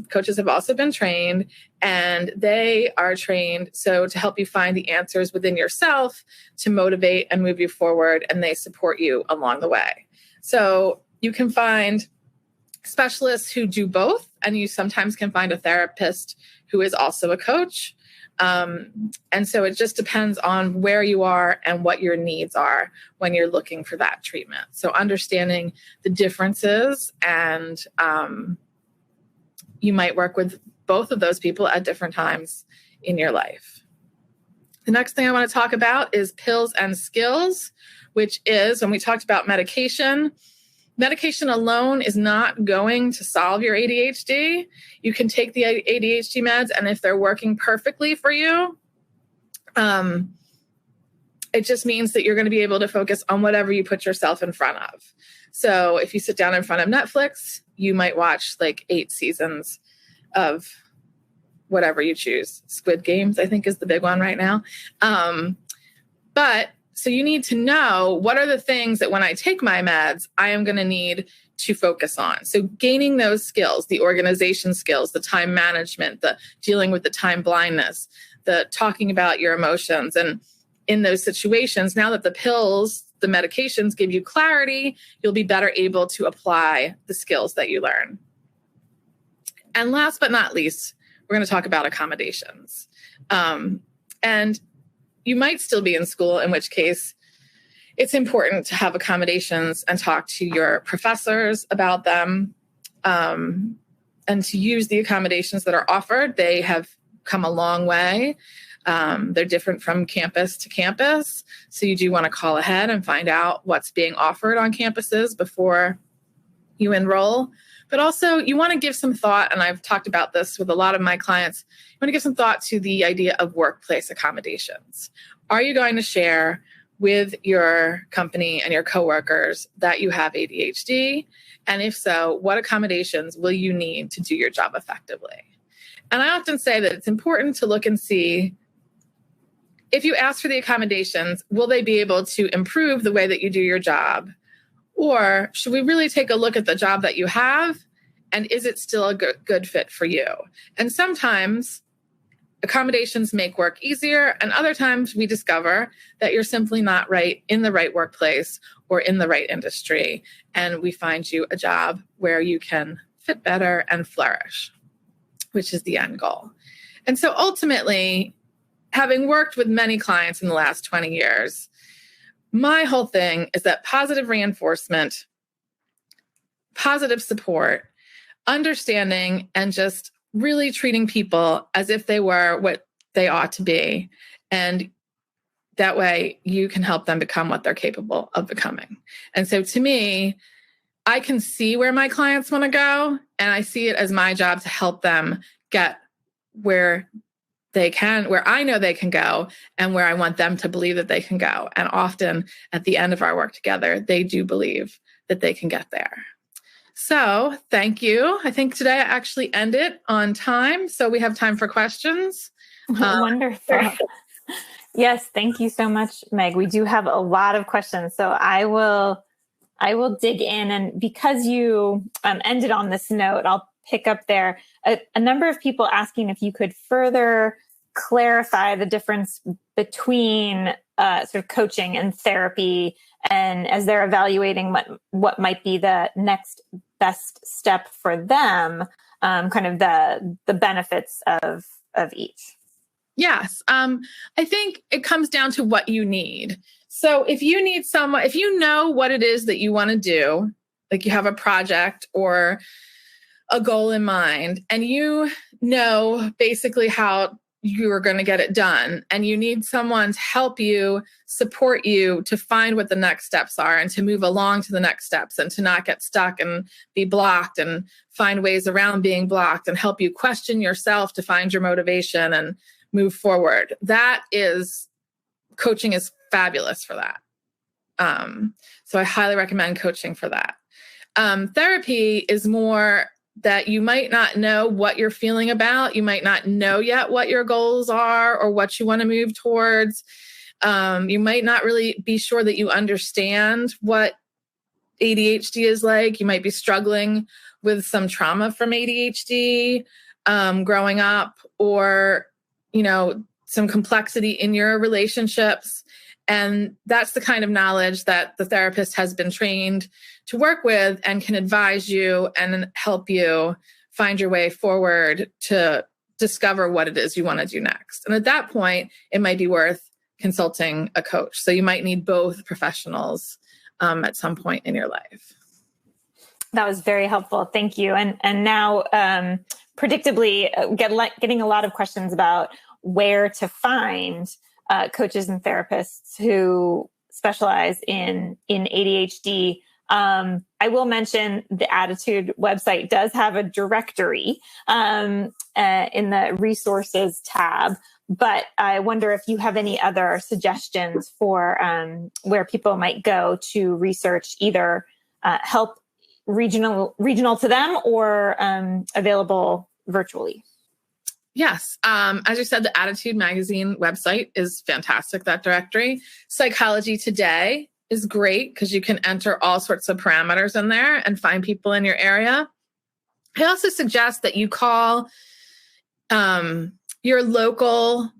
coaches have also been trained, and they are trained to help you find the answers within yourself to motivate and move you forward, and they support you along the way. So you can find specialists who do both, and you sometimes can find a therapist who is also a coach. And so it just depends on where you are and what your needs are when you're looking for that treatment. So understanding the differences, and you might work with both of those people at different times in your life. The next thing I want to talk about is pills and skills, which is when we talked about medication. Medication alone is not going to solve your ADHD. You can take the ADHD meds, and if they're working perfectly for you, it just means that you're going to be able to focus on whatever you put yourself in front of. So if you sit down in front of Netflix, you might watch like 8 seasons of whatever you choose. Squid Games, I think, is the big one right now. So you need to know what are the things that when I take my meds, I am going to need to focus on. So gaining those skills, the organization skills, the time management, the dealing with the time blindness, the talking about your emotions. And in those situations, now that the pills, the medications give you clarity, you'll be better able to apply the skills that you learn. And last but not least, we're going to talk about accommodations. And you might still be in school, in which case it's important to have accommodations and talk to your professors about them, and to use the accommodations that are offered. They have come a long way. They're different from campus to campus. So you do want to call ahead and find out what's being offered on campuses before you enroll. But also you want to give some thought, and I've talked about this with a lot of my clients, you want to give some thought to the idea of workplace accommodations. Are you going to share with your company and your coworkers that you have ADHD? And if so, what accommodations will you need to do your job effectively? And I often say that it's important to look and see, if you ask for the accommodations, will they be able to improve the way that you do your job? Or should we really take a look at the job that you have, and is it still a good fit for you? And sometimes accommodations make work easier, and other times we discover that you're simply not right in the right workplace or in the right industry, and we find you a job where you can fit better and flourish, which is the end goal. And so ultimately, having worked with many clients in the last 20 years, my whole thing is that positive reinforcement, positive support, understanding, and just really treating people as if they were what they ought to be. And that way you can help them become what they're capable of becoming. And so to me, I can see where my clients want to go, and I see it as my job to help them get where they can, where I know they can go, and where I want them to believe that they can go. And often at the end of our work together, they do believe that they can get there. So thank you. I think today I actually ended on time, so we have time for questions. Wonderful. Yes, thank you so much, Meg. We do have a lot of questions, so I will dig in. And because you ended on this note, I'll pick up there. A number of people asking if you could further clarify the difference between sort of coaching and therapy, and as they're evaluating what might be the next best step for them, kind of the benefits of each. Yes. I think it comes down to what you need. So if you need someone, if you know what it is that you want to do, like you have a project or a goal in mind, and you know basically how you are going to get it done, and you need someone to help you, support you to find what the next steps are and to move along to the next steps and to not get stuck and be blocked and find ways around being blocked and help you question yourself to find your motivation and move forward. Coaching is fabulous for that. So I highly recommend coaching for that. Therapy is more that you might not know what you're feeling about. You might not know yet what your goals are or what you want to move towards. You might not really be sure that you understand what ADHD is like. You might be struggling with some trauma from ADHD growing up, or, some complexity in your relationships. And that's the kind of knowledge that the therapist has been trained to work with and can advise you and help you find your way forward to discover what it is you want to do next. And at that point, it might be worth consulting a coach. So you might need both professionals at some point in your life. That was very helpful. Thank you. And now, predictably, getting a lot of questions about where to find coaches and therapists who specialize in ADHD. I will mention the Attitude website does have a directory in the resources tab, but I wonder if you have any other suggestions for where people might go to research either help regional to them or available virtually. Yes. As you said, the Attitude magazine website is fantastic, that directory. Psychology Today is great because you can enter all sorts of parameters in there and find people in your area. I also suggest that you call your local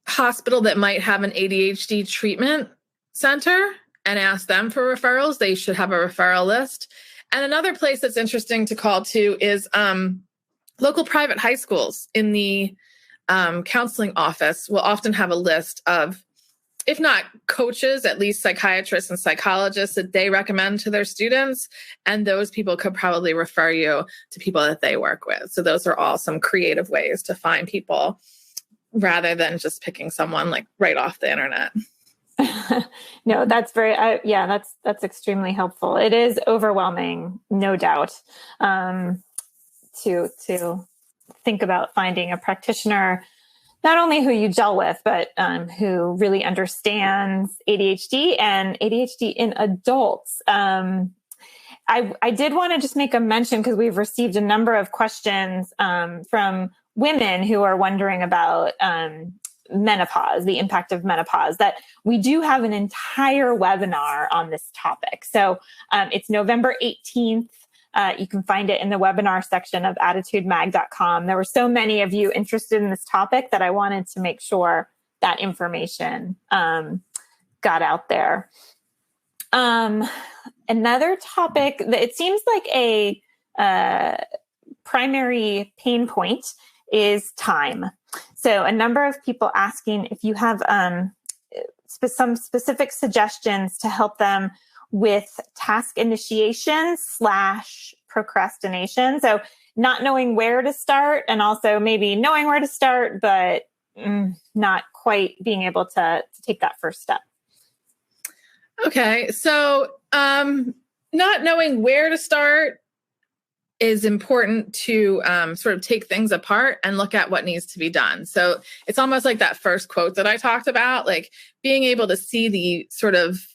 hospital that might have an ADHD treatment center and ask them for referrals. They should have a referral list. And another place that's interesting to call to is local private high schools in the counseling office will often have a list of if not coaches, at least psychiatrists and psychologists that they recommend to their students. And those people could probably refer you to people that they work with. So those are all some creative ways to find people rather than just picking someone like right off the internet. No, that's that's extremely helpful. It is overwhelming, no doubt, to think about finding a practitioner, not only who you gel with, but who really understands ADHD and ADHD in adults. I did want to just make a mention, because we've received a number of questions from women who are wondering about menopause, the impact of menopause, that we do have an entire webinar on this topic. So it's November 18th. You can find it in the webinar section of attitudemag.com. There were so many of you interested in this topic that I wanted to make sure that information got out there. Another topic that it seems like a primary pain point is time. So a number of people asking if you have some specific suggestions to help them with task initiation / procrastination. So not knowing where to start, and also maybe knowing where to start, but not quite being able to take that first step. Okay. So not knowing where to start is important to sort of take things apart and look at what needs to be done. So it's almost like that first quote that I talked about, like being able to see the sort of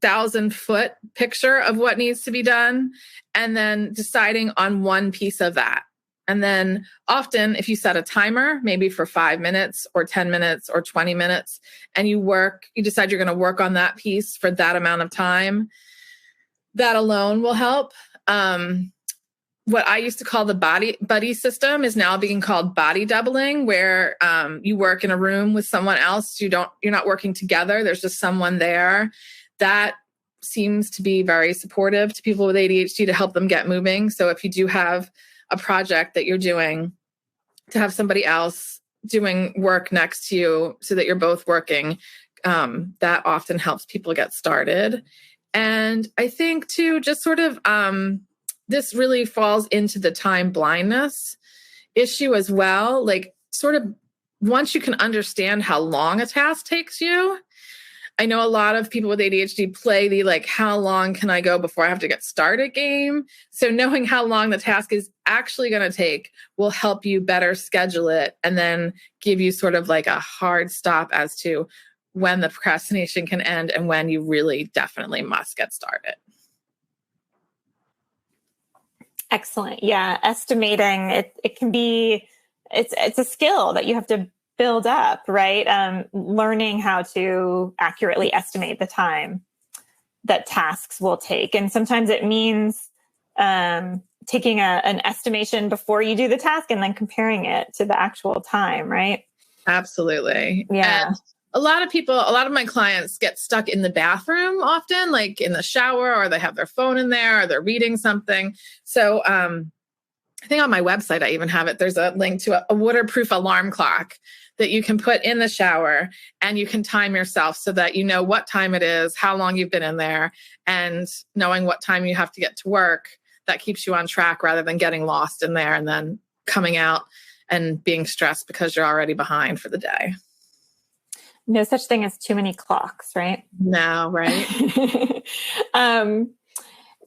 1,000-foot picture of what needs to be done, and then deciding on one piece of that. And then often if you set a timer, maybe for 5 minutes or 10 minutes or 20 minutes, and you decide you're going to work on that piece for that amount of time, that alone will help. What I used to call the buddy system is now being called body doubling, where you work in a room with someone else. You're not working together. There's just someone there. That seems to be very supportive to people with ADHD to help them get moving. So if you do have a project that you're doing, to have somebody else doing work next to you so that you're both working, that often helps people get started. And I think too, just sort of, this really falls into the time blindness issue as well. Like sort of once you can understand how long a task takes you, I know a lot of people with ADHD play the like, how long can I go before I have to get started game? So knowing how long the task is actually going to take will help you better schedule it, and then give you sort of like a hard stop as to when the procrastination can end and when you really definitely must get started. Excellent. Yeah. Estimating it can be, it's a skill that you have to build up, right? Learning how to accurately estimate the time that tasks will take. And sometimes it means taking an estimation before you do the task and then comparing it to the actual time, right? Absolutely. Yeah. And a lot of my clients get stuck in the bathroom often, like in the shower, or they have their phone in there, or they're reading something. So I think on my website, I even have it. There's a link to a waterproof alarm clock that you can put in the shower, and you can time yourself so that you know what time it is, how long you've been in there, and knowing what time you have to get to work. That keeps you on track rather than getting lost in there and then coming out and being stressed because you're already behind for the day. No such thing as too many clocks, right? No, right?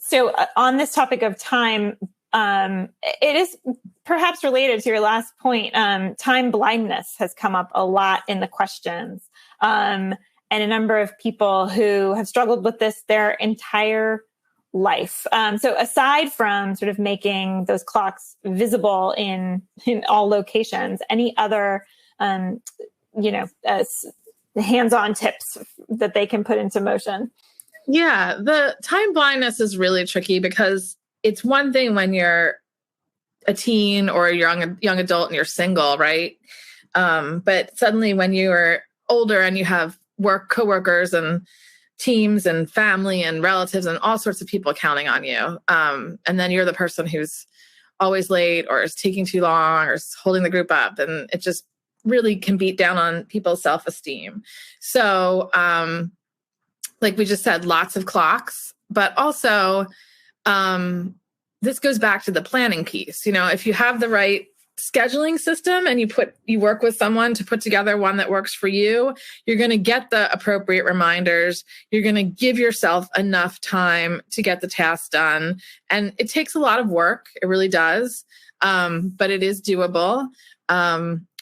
So on this topic of time, it is perhaps related to your last point. Time blindness has come up a lot in the questions. And a number of people who have struggled with this their entire life. So aside from sort of making those clocks visible in all locations, any other, hands-on tips that they can put into motion? Yeah, the time blindness is really tricky because it's one thing when you're a teen or a young adult and you're single, right? But suddenly when you're older and you have coworkers and teams and family and relatives and all sorts of people counting on you, and then you're the person who's always late or is taking too long or is holding the group up, and really can beat down on people's self-esteem. So, like we just said, lots of clocks, but also this goes back to the planning piece. If you have the right scheduling system and you work with someone to put together one that works for you, you're going to get the appropriate reminders. You're going to give yourself enough time to get the task done. And it takes a lot of work. It really does. But it is doable.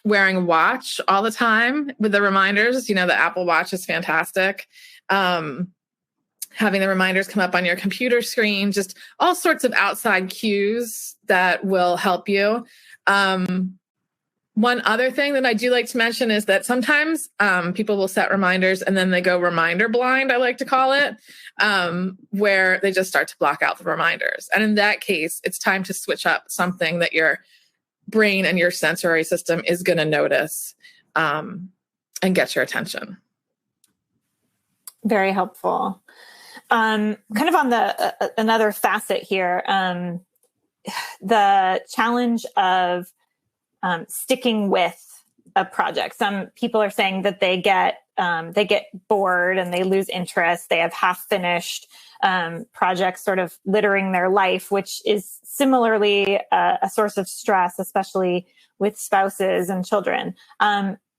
Wearing a watch all the time with the reminders, the Apple Watch is fantastic. Having the reminders come up on your computer screen, just all sorts of outside cues that will help you. One other thing that I do like to mention is that sometimes people will set reminders and then they go reminder blind, I like to call it, where they just start to block out the reminders. And in that case, it's time to switch up something that your brain and your sensory system is going to notice and get your attention. Very helpful. Kind of on the another facet here, the challenge of sticking with a project. Some people are saying that they get bored and they lose interest. They have half-finished projects sort of littering their life, which is similarly a source of stress, especially with spouses and children.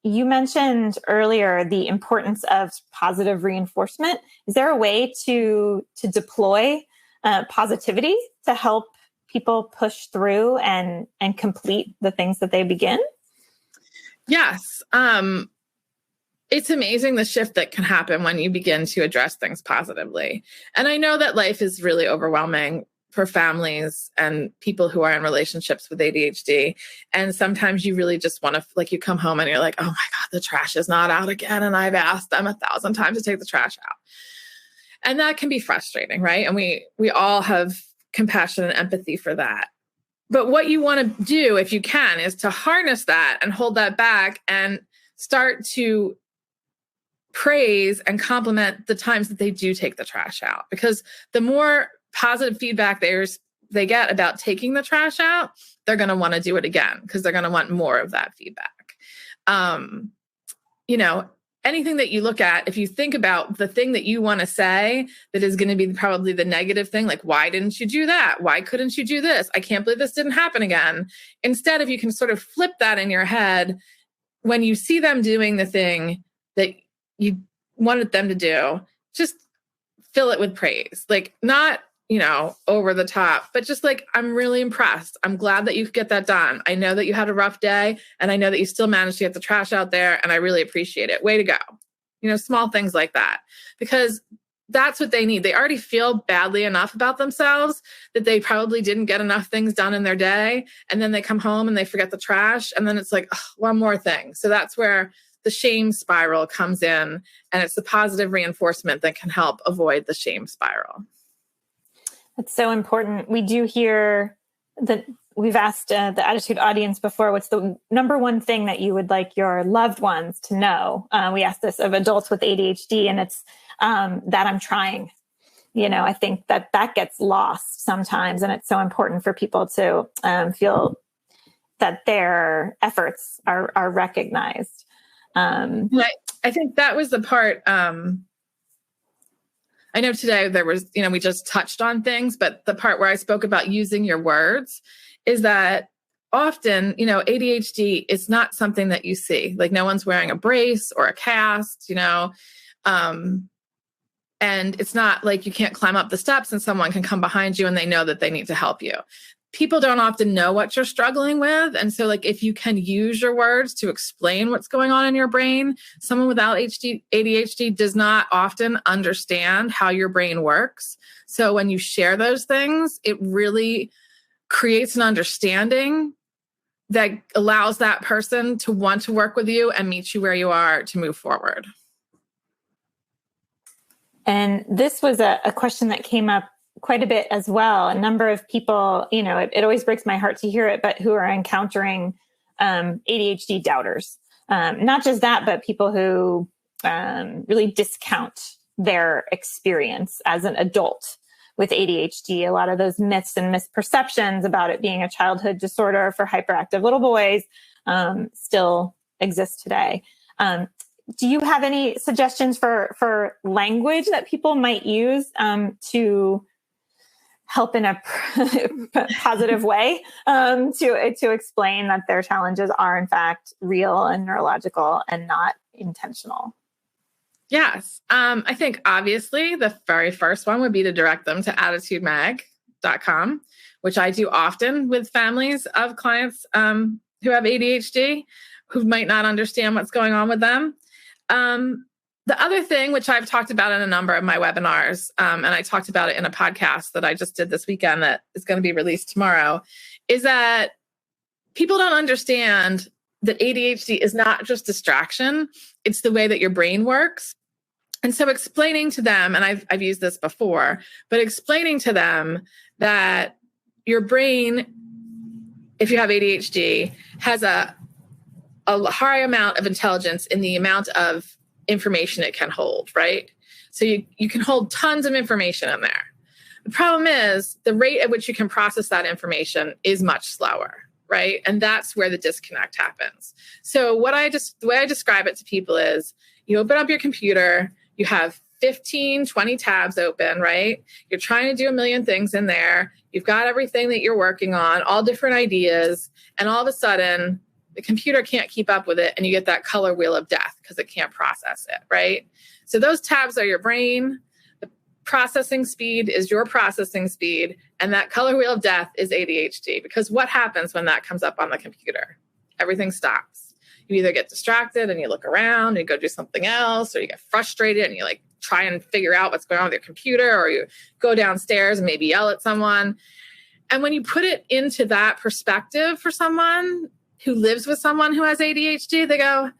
You mentioned earlier the importance of positive reinforcement. Is there a way to deploy positivity to help people push through and complete the things that they begin? Yes. It's amazing the shift that can happen when you begin to address things positively. And I know that life is really overwhelming for families and people who are in relationships with ADHD. And sometimes you really just want to, you come home and you're like, oh my God, the trash is not out again. And I've asked them 1,000 times to take the trash out. And that can be frustrating, right? And we all have compassion and empathy for that. But what you want to do, if you can, is to harness that and hold that back and start to praise and compliment the times that they do take the trash out. Because the more positive feedback they get about taking the trash out, they're going to want to do it again because they're going to want more of that feedback. Anything that you look at, if you think about the thing that you want to say that is going to be probably the negative thing, like, why didn't you do that? Why couldn't you do this? I can't believe this didn't happen again. Instead, if you can sort of flip that in your head, when you see them doing the thing that you wanted them to do, just fill it with praise. Not, over the top, but just I'm really impressed. I'm glad that you could get that done. I know that you had a rough day and I know that you still managed to get the trash out there and I really appreciate it. Way to go. Small things like that, because that's what they need. They already feel badly enough about themselves that they probably didn't get enough things done in their day. And then they come home and they forget the trash. And then it's like, oh, one more thing. So that's where the shame spiral comes in. And it's the positive reinforcement that can help avoid the shame spiral. That's so important. We do hear that we've asked the Attitude audience before, what's the number one thing that you would like your loved ones to know? We asked this of adults with ADHD, and it's that I'm trying. I think that gets lost sometimes, and it's so important for people to feel that their efforts are recognized. I think that was the part. I know today there was, we just touched on things, but the part where I spoke about using your words is that often, ADHD is not something that you see. No one's wearing a brace or a cast, and it's not like you can't climb up the steps and someone can come behind you and they know that they need to help you. People don't often know what you're struggling with. And so if you can use your words to explain what's going on in your brain, someone without ADHD does not often understand how your brain works. So when you share those things, it really creates an understanding that allows that person to want to work with you and meet you where you are to move forward. And this was a question that came up quite a bit as well. A number of people, it always breaks my heart to hear it, but who are encountering ADHD doubters. Not just that, but people who really discount their experience as an adult with ADHD. A lot of those myths and misperceptions about it being a childhood disorder for hyperactive little boys still exist today. Do you have any suggestions for language that people might use to help in a positive way to explain that their challenges are in fact real and neurological and not intentional? Yes. I think obviously the very first one would be to direct them to attitudemag.com, which I do often with families of clients who have ADHD, who might not understand what's going on with them. The other thing, which I've talked about in a number of my webinars, and I talked about it in a podcast that I just did this weekend that is going to be released tomorrow, is that people don't understand that ADHD is not just distraction. It's the way that your brain works. And so explaining to them, and I've used this before, but explaining to them that your brain, if you have ADHD, has a high amount of intelligence in the amount of information it can hold, right? So you can hold tons of information in there. The problem is the rate at which you can process that information is much slower, right? And that's where the disconnect happens. So the way I describe it to people is you open up your computer, you have 15, 20 tabs open, right? You're trying to do a million things in there. You've got everything that you're working on, all different ideas. And all of a sudden, the computer can't keep up with it. And you get that color wheel of death because it can't process it, right? So those tabs are your brain. The processing speed is your processing speed. And that color wheel of death is ADHD. Because what happens when that comes up on the computer? Everything stops. You either get distracted and you look around and you go do something else, or you get frustrated and you like try and figure out what's going on with your computer, or you go downstairs and maybe yell at someone. And when you put it into that perspective for someone who lives with someone who has ADHD, they go,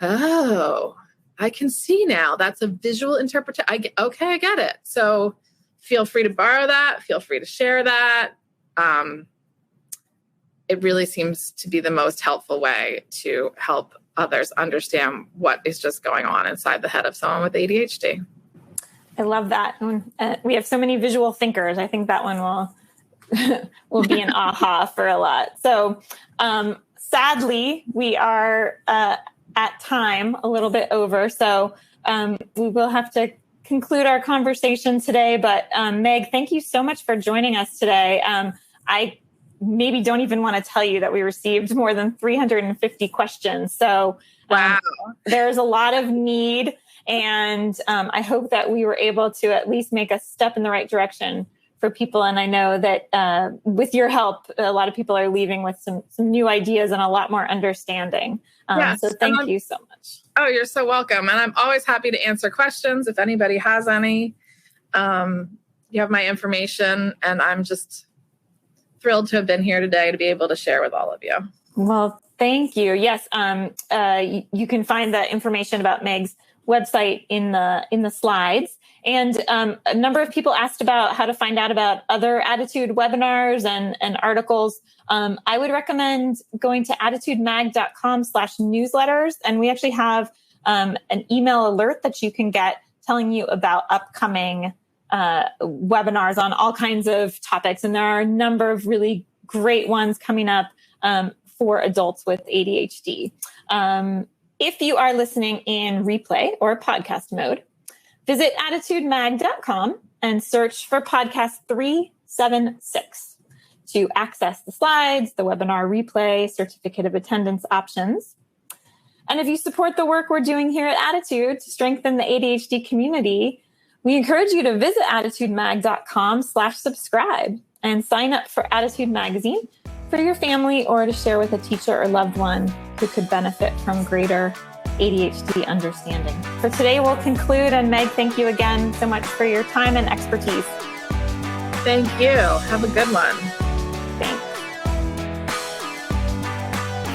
oh, I can see now. That's a visual interpretation. I get it. So feel free to borrow that. Feel free to share that. It really seems to be the most helpful way to help others understand what is just going on inside the head of someone with ADHD. I love that. We have so many visual thinkers. I think that one will be an aha for a lot. So sadly, we are at time a little bit over. So we will have to conclude our conversation today. But Meg, thank you so much for joining us today. I maybe don't even want to tell you that we received more than 350 questions. So wow, there's a lot of need. And I hope that we were able to at least make a step in the right direction for people. And I know that with your help, a lot of people are leaving with some new ideas and a lot more understanding. Yes, so thank you so much. Oh, you're so welcome. And I'm always happy to answer questions if anybody has any. You have my information, and I'm just thrilled to have been here today to be able to share with all of you. Well, thank you. Yes, you can find the information about Meg's website in the slides. And a number of people asked about how to find out about other Attitude webinars and articles. I would recommend going to attitudemag.com/newsletters. And we actually have an email alert that you can get telling you about upcoming webinars on all kinds of topics. And there are a number of really great ones coming up for adults with ADHD. If you are listening in replay or podcast mode, visit attitudemag.com and search for podcast 376 to access the slides, the webinar replay, certificate of attendance options. And if you support the work we're doing here at Attitude to strengthen the ADHD community, we encourage you to visit attitudemag.com/subscribe and sign up for Attitude Magazine for your family or to share with a teacher or loved one who could benefit from greater ADHD understanding. For today, we'll conclude. And Meg, thank you again so much for your time and expertise. Thank you. Have a good one. Thanks.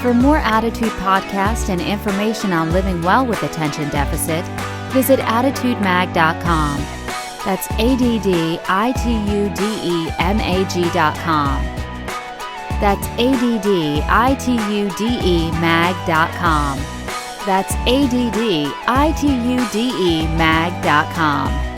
For more Attitude podcasts and information on living well with attention deficit, visit attitudemag.com. That's ADDITUDEMAG.com. That's ADDITUDEMAG.com. That's ADDITUDEMAG.com.